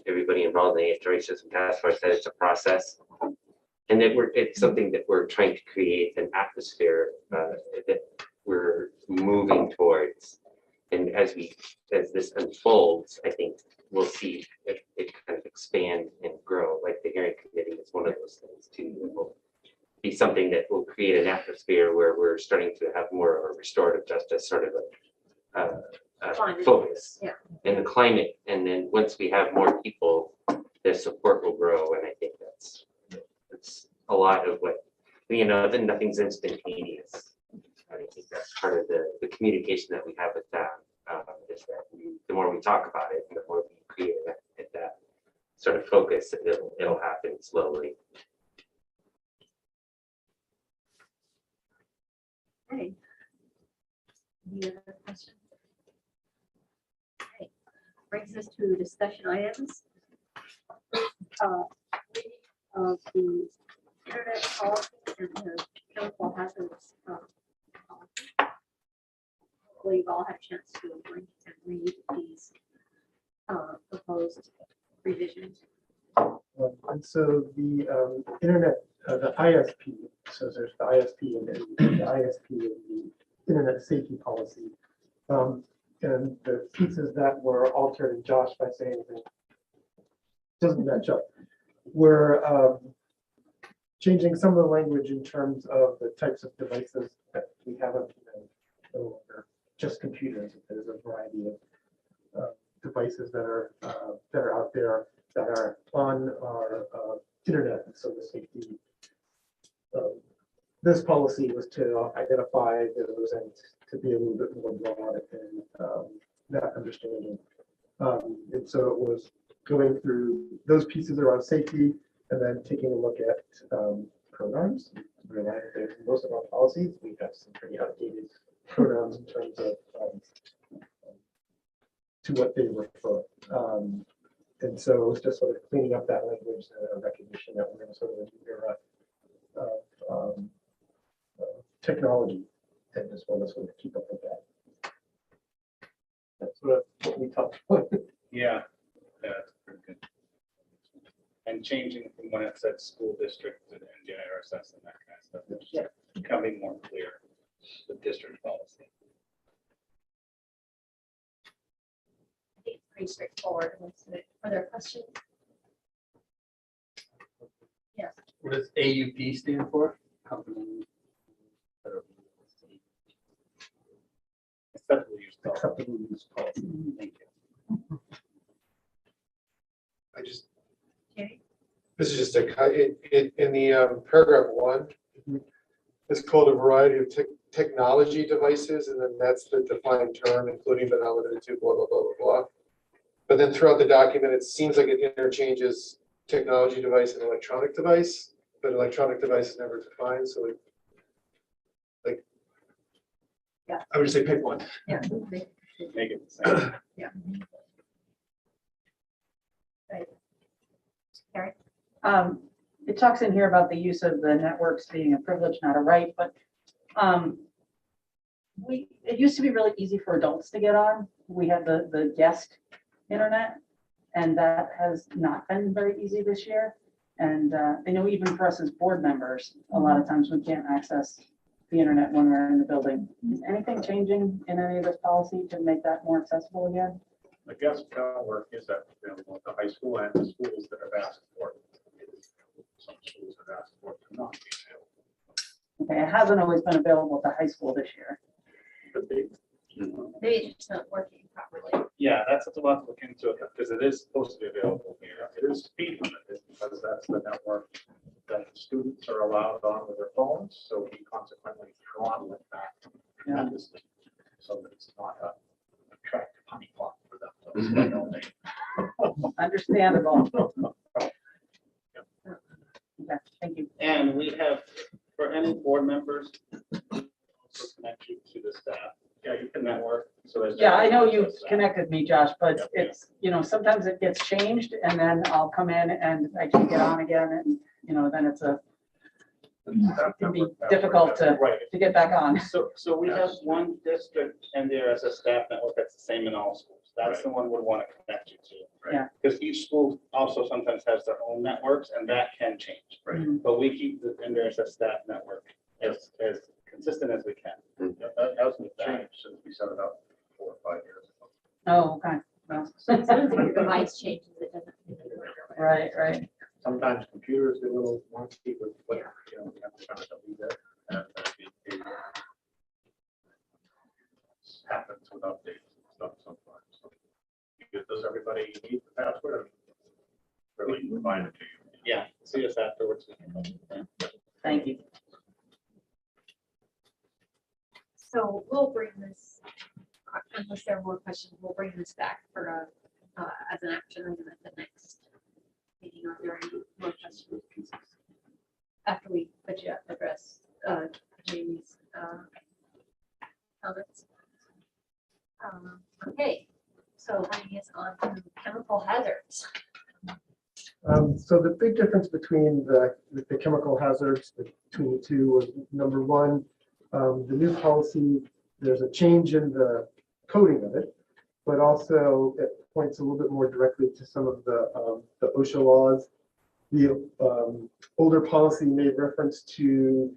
everybody involved in the anti-racism task force that it's a process, and that it's something that we're trying to create an atmosphere that we're moving towards. And as this unfolds, I think we'll see it kind of expand and grow. Like the hearing committee is one of those things too. It will be something that will create an atmosphere where we're starting to have more of a restorative justice sort of a focus in the climate. And then once we have more people, the support will grow. And I think that's a lot of what, then nothing's instantaneous. I think that's part of the communication that we have with them, is that the more we talk about it, and the more we create that sort of focus, it'll happen slowly. Okay. Any other questions? Okay. Brings us to discussion items. Reading of the internet policy and the chemical hazards policy. Hopefully you've all had a chance to read these proposed revisions. And so the internet, the ISP, so there's the ISP and then the ISP and the internet safety policy. And the pieces that were altered, and Josh, by saying that doesn't match up, were changing some of the language in terms of the types of devices that we have a, no longer just computers. There's a variety of devices that are out there that are on our internet, and so the safety. This policy was to identify those and to be a little bit more broad in that understanding. And so it was going through those pieces around safety and then taking a look at pronouns. Realize that in most of our policies, we have some pretty outdated pronouns in terms of to what they refer. And so it was just sort of cleaning up that language and a recognition that we're in sort of a new era of technology, and just want to sort of keep up with that. That's what we talked about. Yeah, that's pretty good. And changing from when it said school district to NJRSS and that kind of stuff, it's just becoming more clear, the district policy. I think it's pretty straightforward. Are there questions? Yes. What does AUP stand for? Acceptable use policy. Acceptable use policy. Thank you. I just, Okay. this is just in the paragraph 1, it's called a variety of technology devices, and then that's the defined term, including but not limited to blah, blah, blah, blah, blah. But then throughout the document, it seems like it interchanges technology device and electronic device, but electronic device is never defined, so like, Yeah. I would just say pick one. Yeah. Make it the same. Yeah. Right. Karen? It talks in here about the use of the networks being a privilege, not a right, but it used to be really easy for adults to get on. We had the guest internet, and that has not been very easy this year. And I know even for us as board members, a lot of times we can't access the internet when we're in the building. Is anything changing in any of this policy to make that more accessible again? I guess network is available at the high school and the schools that have asked for it. Some schools have asked for it to not be available. Okay, it hasn't always been available at the high school this year. But they, Maybe it's just not working properly. yeah, that's what we'll have to look into, because it is supposed to be available here. It is speed limited because that's the network that the students are allowed on with their phones, so we consequently throttle it back tremendously, so that it's not a attractive honey pot for them to spend all day. Understandable. Okay, thank you. And we have, for any board members, also connect you to the staff. Yeah, you can network. So as Yeah, I know you connected me, Josh, but it's, sometimes it gets changed and then I'll come in and I can get on again and, then it can be difficult to get back on. So we have one district and there is a staff network that's the same in all schools. That's the one we'd want to connect you to. Yeah. Because each school also sometimes has their own networks and that can change. Right. But we keep the NJRSS staff network as consistent as we can. That hasn't changed since we set it up 4 or 5 years ago. Oh, okay. Well, Sometimes when your device changes, it doesn't. Right. Sometimes computers get a little wonky with what, we have to kind of delete it. And it happens with updates and stuff sometimes. So, does everybody need the password? Really provide it to you. Yeah, see us afterwards. Thank you. So we'll bring this, unless there are more questions, we'll bring this back for as an action item at the next meeting. Are there any more questions? After we address Jamie's comments. Okay, so bringing us on to chemical hazards. So the big difference between the chemical hazards between the two was number one, the new policy, there's a change in the coding of it, but also it points a little bit more directly to some of the OSHA laws. The older policy made reference to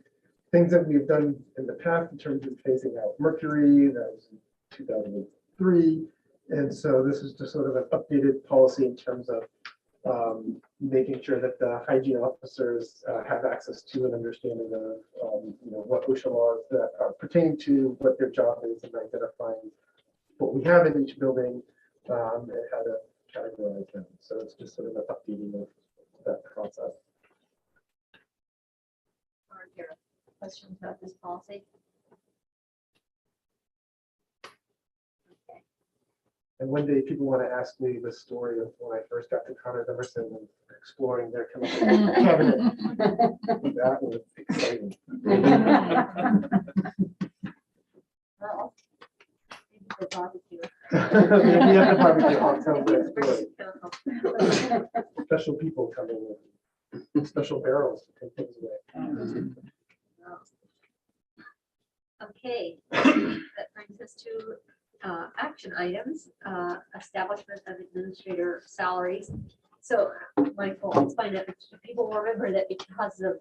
things that we've done in the past in terms of phasing out mercury, that was in 2003. And so this is just sort of an updated policy in terms of making sure that the hygiene officers have access to an understanding of what OSHA laws that are pertaining to what their job is and identifying what we have in each building and how to categorize them. So it's just sort of an updating of that process. Are there questions about this policy? Okay. And one day people want to ask me the story of when I first got to Conard Emerson and exploring their chemical cabinet. That was exciting. Well, maybe the barbecue. Maybe at the barbecue, I'll tell that story. Special people coming in, special barrels to take things away. Okay, that brings us to action items, establishment of administrator salaries. So Michael, it's fine that people will remember that because of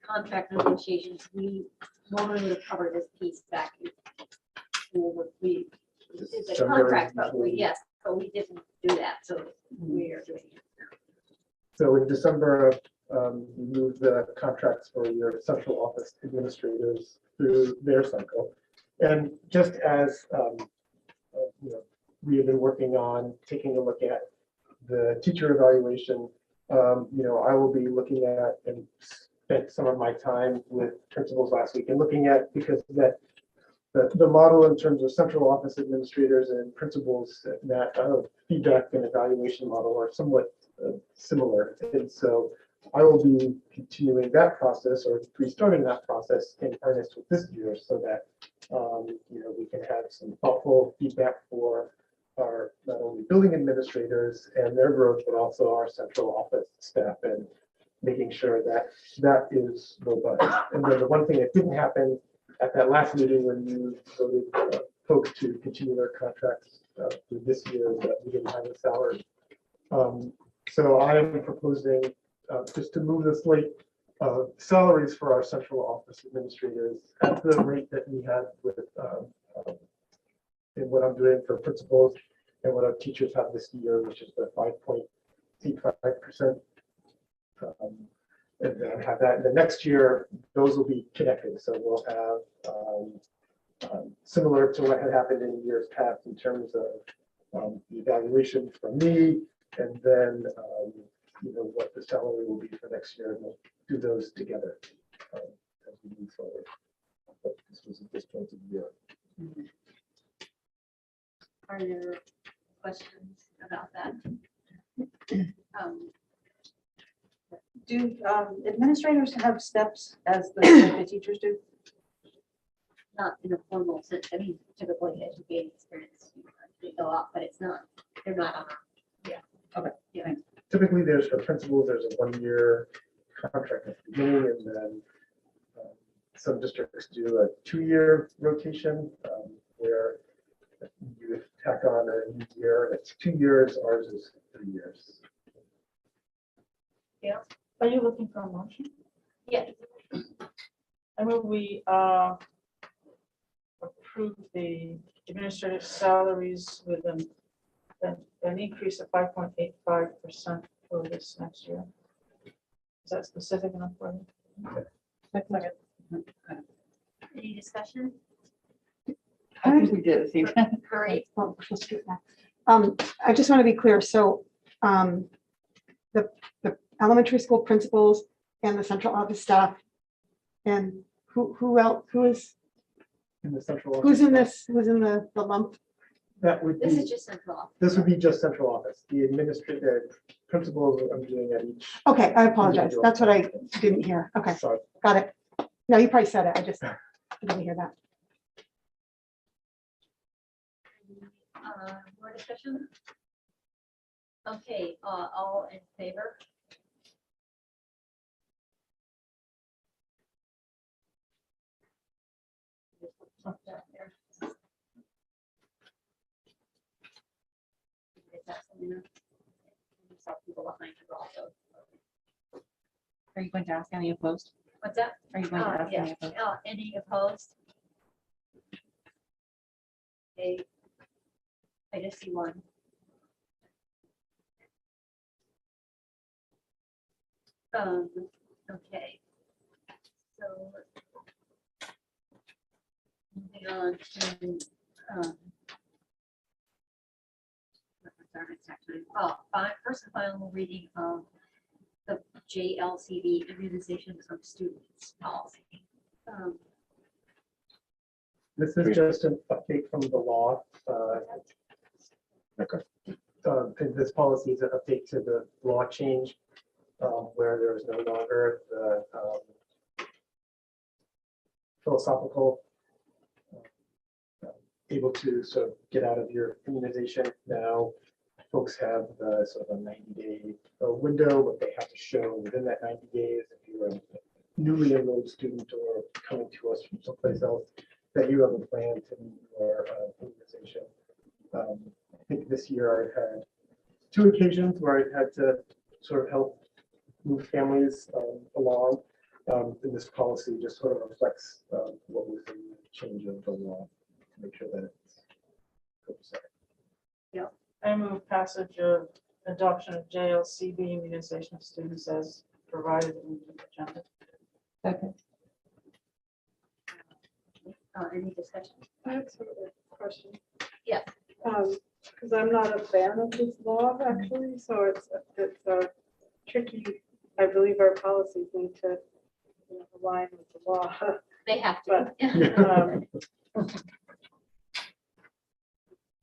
contract negotiations, we normally would have covered this piece back in school. We did the contract, but we didn't do that, so we are doing it now. So in December, we moved the contracts for your central office administrators through their cycle. And just as we have been working on taking a look at the teacher evaluation, I will be looking at and spent some of my time with principals last week and looking at, because the model in terms of central office administrators and principals, that feedback and evaluation model are somewhat similar. And so I will be continuing that process or restarting that process in earnest with this year so that we can have some thoughtful feedback for our not only building administrators and their growth, but also our central office staff, and making sure that that is robust. And then the one thing that didn't happen at that last meeting when you voted folks to continue their contracts through this year is that we didn't have a salary. So I am proposing just to move the slate of salaries for our central office administrators at the rate that we had with in what I'm doing for principals and what our teachers have this year, which is the 5.85%. And then have that in the next year, those will be connected. So we'll have similar to what had happened in years past in terms of the evaluation from me, and then what the salary will be for next year, and we'll do those together as we move forward. But this was at this point of the year. Are there questions about that? Do administrators have steps as the teachers do? Not in a formal sense. I mean, typically as you gain experience, they go up, but they're not on. Okay. Yeah. Typically, there's for principals, there's a 1-year contract at the beginning, and then some districts do a 2-year rotation where you tack on a new year, and it's 2 years. Ours is 3 years. Yeah. Are you looking for a motion? Yeah. I move we approve the administrative salaries with an increase of 5.85% for this next year. Is that specific enough for you? Any discussion? I think we did. All right. Well, let's do that. I just want to be clear. So the elementary school principals and the central office staff, and who else? Who is In the central office. who's in this? Who's in the lump? That would This be, is just central office. this would be just central office. The administrative principals I'm doing at each. Okay, I apologize. That's what I didn't hear. Okay, Sorry. got it. No, you probably said it. I just didn't hear that. More discussion? Okay, all in favor? Up there. Is that something else? Saw people behind you also. Are you going to ask any opposed? What's that? Are you going to ask Yeah. any opposed? Any opposed? Okay. I just see one. Okay. So moving on to, first and final reading of the Jlcd immunization of students policy. This is just an update from the law. And this policy is an update to the law change where there is no longer the philosophical able to sort of get out of your immunization. Now folks have the sort of a 90-day window, what they have to show within that 90 days. If you're a newly enrolled student or coming to us from someplace else, that you have a plan to meet your immunization. I think this year I've had 2 occasions where I've had to sort of help move families along. And this policy just sort of reflects what was the change of the law to make sure that it's copacetic. I move passage of adoption of JLCD immunization of students as provided in the agenda. Okay. Any discussion? I have sort of a question. Yeah. Because I'm not a fan of this law actually, so it's tricky. I believe our policies need to align with the law. They have to.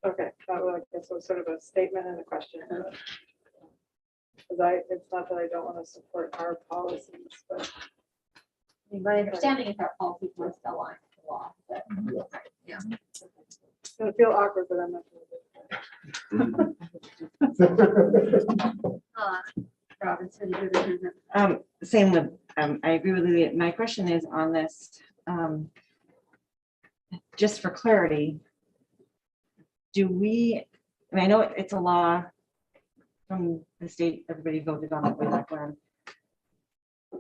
But, okay, that was, I guess, was sort of a statement and a question. Because it's not that I don't want to support our policies, but My understanding is our policies were still aligned with the law, but yeah. it's gonna feel awkward, but I'm not gonna Robinson. Same with, I agree with you. My question is on this, just for clarity, do we, I mean, I know it's a law from the state, everybody voted on it way back when,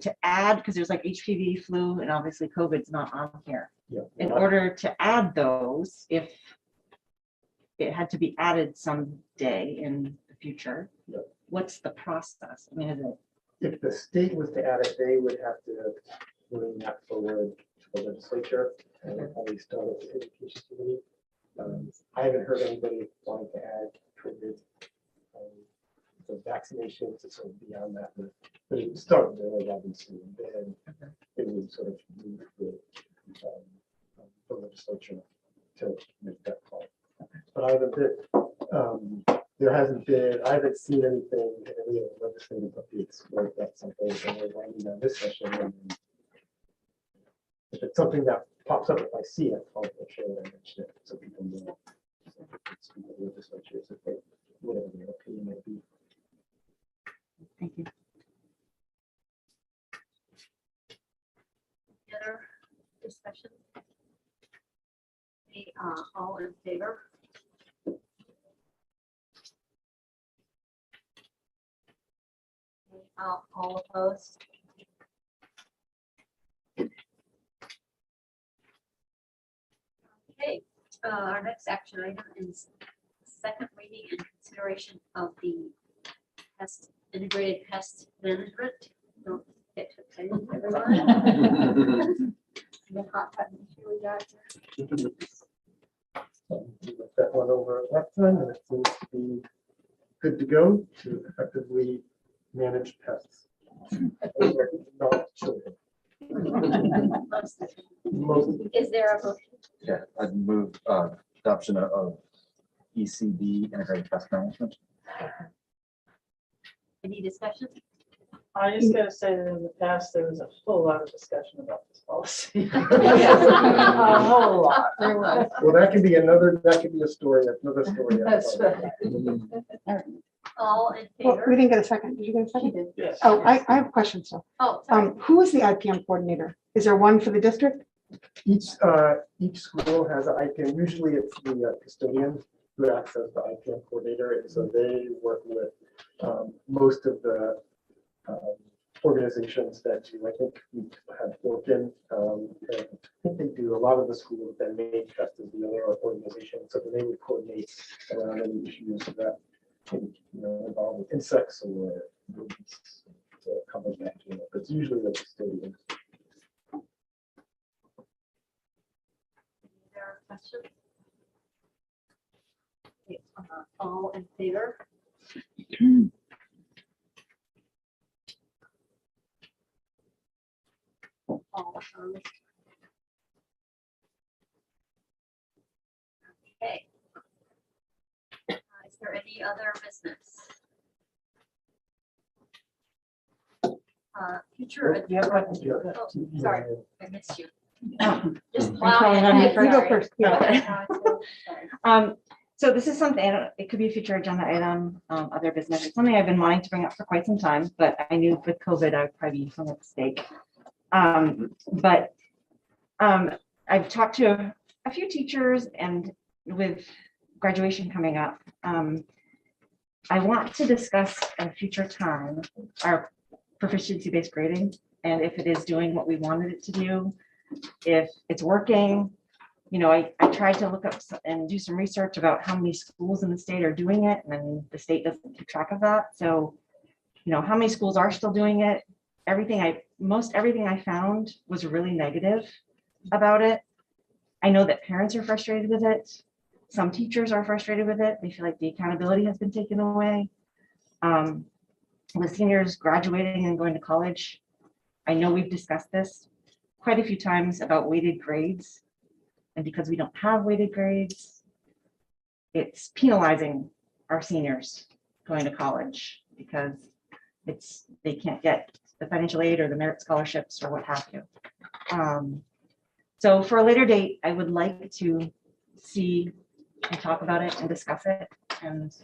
to add, because there's like HPV, flu, and obviously COVID's not on here. Yeah. In order to add those, if it had to be added someday in the future, Yeah. what's the process? I mean, is it? If the state was to add it, they would have to bring that forward to the legislature and probably start at the education committee. I haven't heard anybody wanting to add COVID. The vaccinations is sort of beyond that, but it would start there, obviously, and then it would sort of move the legislature to make that call. But I haven't been, there hasn't been, I haven't seen anything in any of the legislative updates where that's something that we're writing on this session. And if it's something that pops up, if I see it, I'll make sure that I mention it so people know. It's the legislature, so they, whatever their opinion might be. Thank you. Any other discussion? Okay, all in favor? Okay, all opposed? Okay, our next action item is second reading and consideration of the pest, integrated pest management. Don't get too excited, everyone. The hot button issue we got here. We looked that one over last time, and it seems to be good to go to effectively manage pests. Not children. Most Is there a motion? Yeah, I'd move adoption of ECD, integrated pest management. Any discussion? I just gotta say that in the past, there was a whole lot of discussion about this policy. A whole lot. There was. Well, that could be another, that could be a story, another story. That's right. All in Well, we favor? didn't get a second. Did you get a second? Yes. Oh, I have a question still. Oh, sorry. Who is the IPM coordinator? Is there one for the district? Each school has an IPM. Usually it's the custodian who acts as the IPM coordinator, and so they work with most of the organizations that do. I think we have Orkin, and I think they do a lot of the schools that may trust as the other organization, so that they would coordinate around any issues that can, involve with insects or rodents. So it comes back to it, but it's usually the custodian. Any other questions? Okay, all in favor? All opposed? Okay. Is there any other business? Future. You have one? Oh, sorry, I missed you. Just I'm plow calling in. on you Sorry. first. You go first. Okay. Sorry. So this is something, it could be a future agenda item, other business. It's something I've been wanting to bring up for quite some time, but I knew with COVID, I would probably be some mistake. But I've talked to a few teachers, and with graduation coming up, I want to discuss at a future time our proficiency-based grading, and if it is doing what we wanted it to do, if it's working. You know, I tried to look up and do some research about how many schools in the state are doing it, and then the state doesn't keep track of that. So, you know, how many schools are still doing it? Most everything I found was really negative about it. I know that parents are frustrated with it. Some teachers are frustrated with it. They feel like the accountability has been taken away. With seniors graduating and going to college, I know we've discussed this quite a few times about weighted grades. And because we don't have weighted grades, it's penalizing our seniors going to college because they can't get the financial aid or the merit scholarships or what have you. So for a later date, I would like to see and talk about it and discuss it, and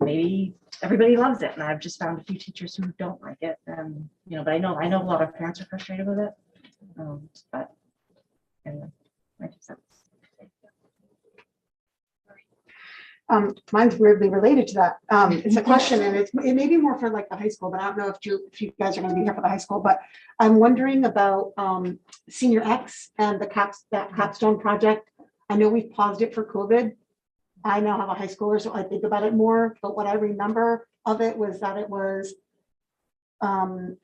maybe everybody loves it. And I've just found a few teachers who don't like it, and you know, but I know a lot of parents are frustrated with it. But anyway, my 2 cents. Mine's weirdly related to that. It's a question, and it may be more for like the high school, but I don't know if you guys are going to be here for the high school. But I'm wondering about Senior X and that capstone project. I know we've paused it for COVID. I now have a high schooler, so I think about it more. But what I remember of it was that it was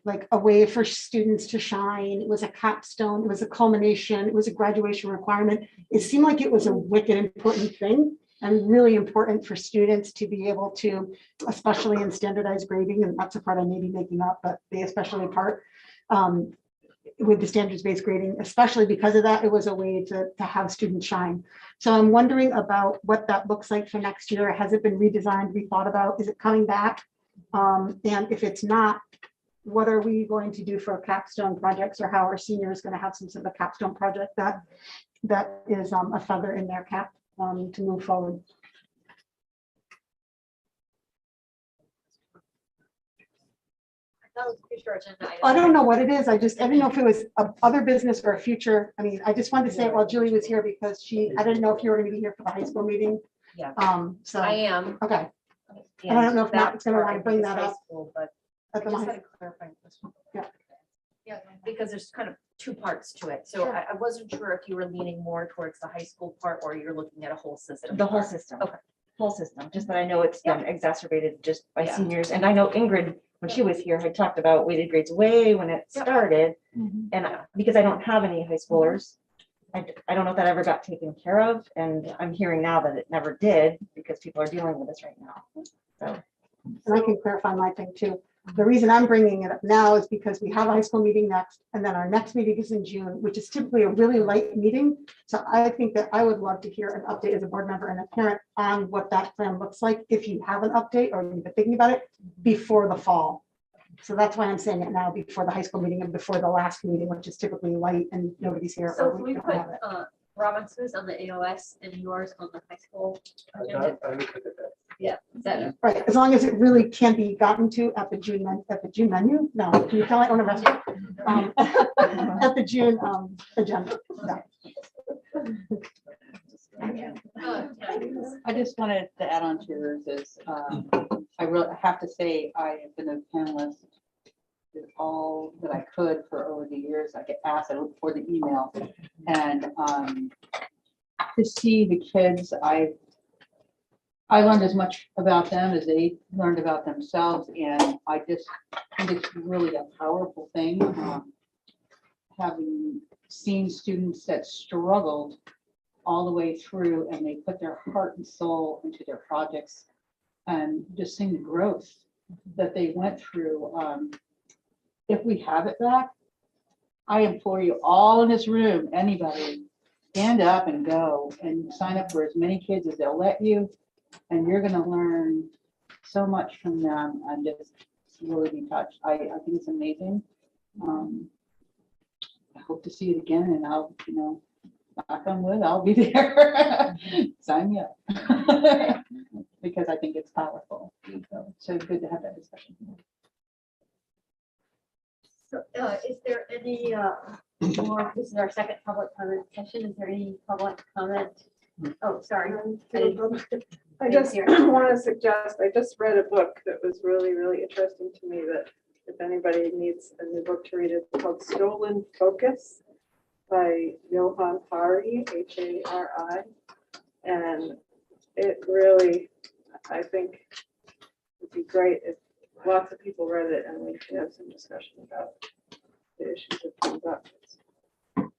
like a way for students to shine. It was a capstone. It was a culmination. It was a graduation requirement. It seemed like it was a wicked important thing, and really important for students to be able to, especially in standardized grading, and that's a part I may be making up, but the especially part with the standards-based grading, especially because of that, it was a way to have students shine. So I'm wondering about what that looks like for next year. Has it been redesigned, rethought about? Is it coming back? And if it's not, what are we going to do for capstone projects, or how are seniors going to have some sort of a capstone project that is a feather in their cap to move forward? That was a future agenda item. I don't know what it is. I didn't know if it was other business or a future. I mean, I just wanted to say it while Julie was here because I didn't know if you were going to be here for the high school meeting. Yeah. So I am. okay. And I don't know if Matt's going to want to bring that up. But At the I just high- had a clarifying question. Yeah. Yeah, because there's kind of 2 parts to it. So I wasn't sure if you were leaning more towards the high school part or you're looking at a whole system. The whole part. system. Okay. Whole system, just that I know it's been exacerbated just by Yeah. seniors. And I know Ingrid, when she was here, had talked about weighted grades way when it started. And because I don't have any high schoolers, I don't know if that ever got taken care of. And I'm hearing now that it never did because people are dealing with this right now. So. And I can clarify my thing too. The reason I'm bringing it up now is because we have a high school meeting next, and then our next meeting is in June, which is typically a really light meeting. So I think that I would love to hear an update as a board member and a parent on what that plan looks like, if you have an update or you've been thinking about it before the fall. So that's why I'm saying it now, before the high school meeting and before the last meeting, which is typically light and nobody's here. So or can we don't put have it. Robinson's on the AOS and yours on the high school agenda? Yeah, is that Right, as long as it really can be gotten to at the June menu. No, can you tell I own a restaurant? At the June agenda. No. I just wanted to add on to yours is, I really have to say, I have been a panelist, did all that I could for over the years. I get asked, I look for the email, and to see the kids, I learned as much about them as they learned about themselves, and I just think it's really a powerful thing, having seen students that struggled all the way through and they put their heart and soul into their projects and just seeing the growth that they went through. If we have it back, I implore you all in this room, anybody, stand up and go and sign up for as many kids as they'll let you. And you're gonna learn so much from them and just really be touched. I think it's amazing. I hope to see it again and I'll, knock on wood, I'll be there. Sign me up. Because I think it's powerful. So good to have that discussion. So, is there any more, this is our second public comment session, is there any public comment? Oh, sorry. I just want to suggest, I just read a book that was really, really interesting to me that if anybody needs a new book to read, it's called Stolen Focus by Johann Hari, Hari. And it really, I think would be great if lots of people read it and we could have some discussion about the issues that come up. It's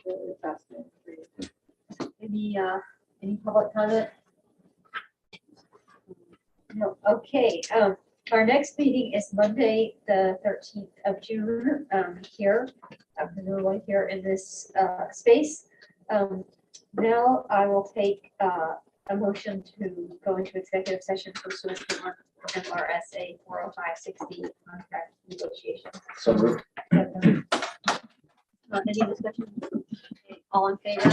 really fascinating to read. Any public comment? No, okay, our next meeting is Monday, the 13th of June, here, presumably here in this space. Now I will take a motion to go into executive session pursuant to MRSA 40560 contract negotiation. So moved. Any discussion? Okay, all in favor?